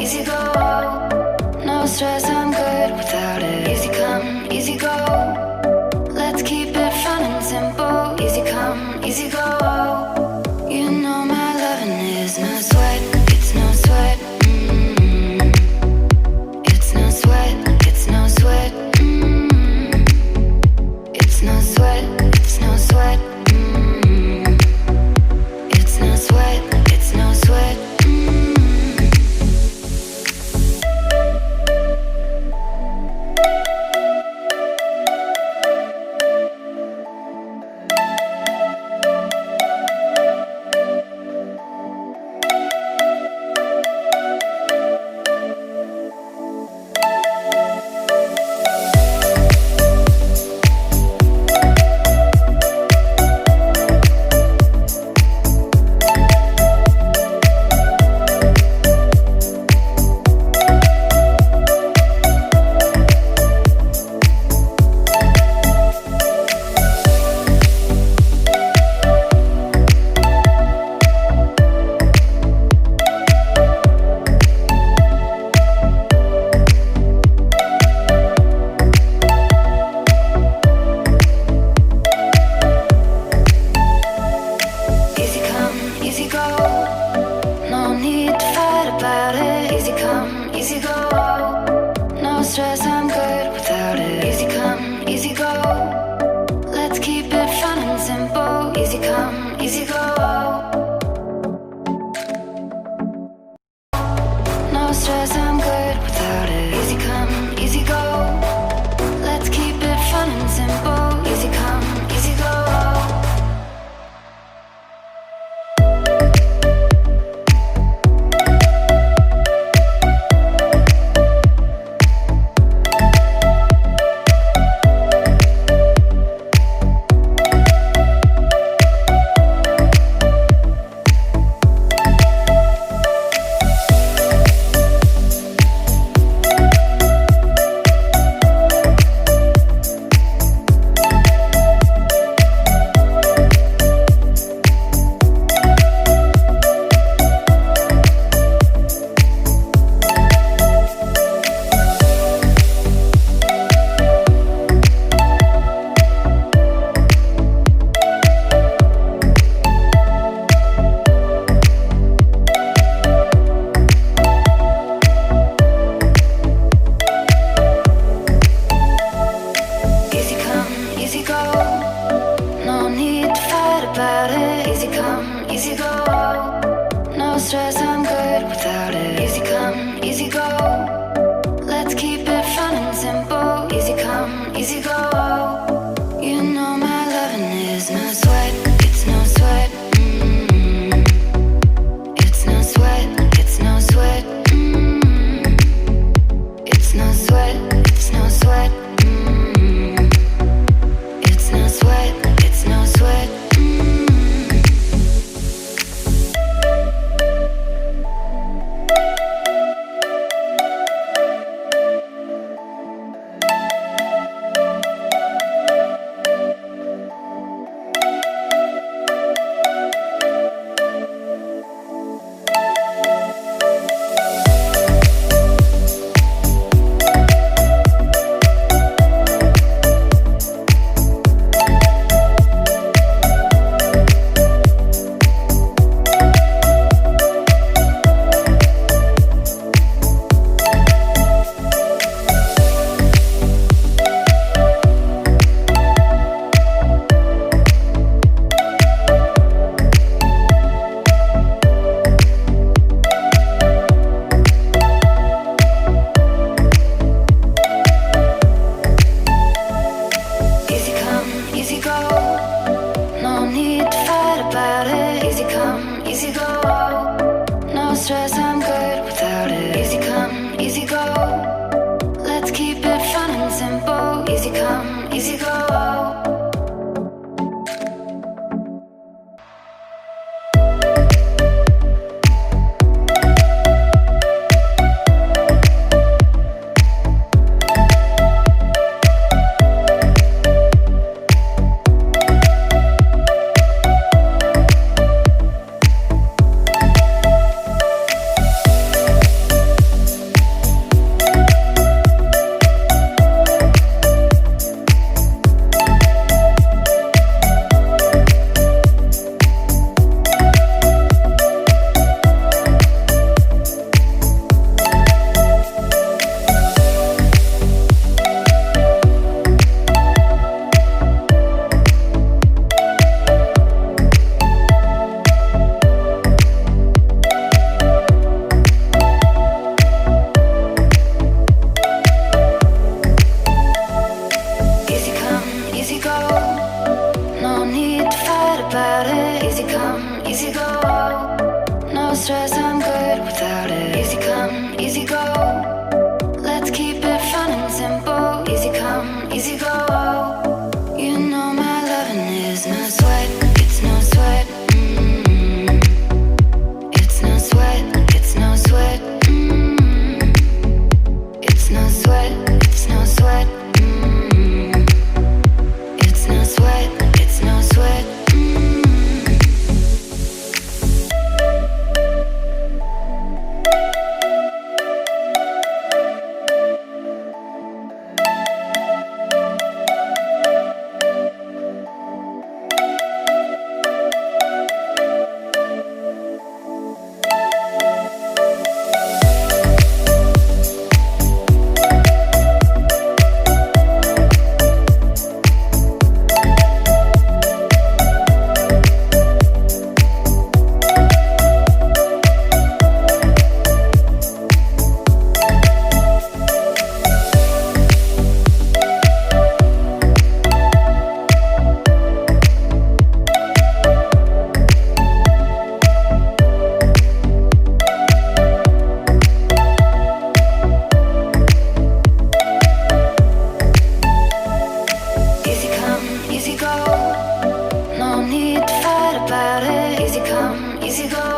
easy go. No stress, I'm good without it. Easy come, easy go. Let's keep it fun and simple. Easy come, easy go. You know my loving is no sweat. It's no sweat. It's no sweat. It's no sweat. It's no sweat. It's no sweat. It's no sweat. It's no sweat. easy come, easy go. No stress, I'm good without it. Easy come, easy go. Let's keep it fun and simple. Easy come, easy go. You know my loving is no sweat, it's no sweat. It's no sweat, it's no sweat. It's no sweat, it's no sweat. It's no sweat, it's no sweat. Easy go. No need to fight about it. Easy come, easy go.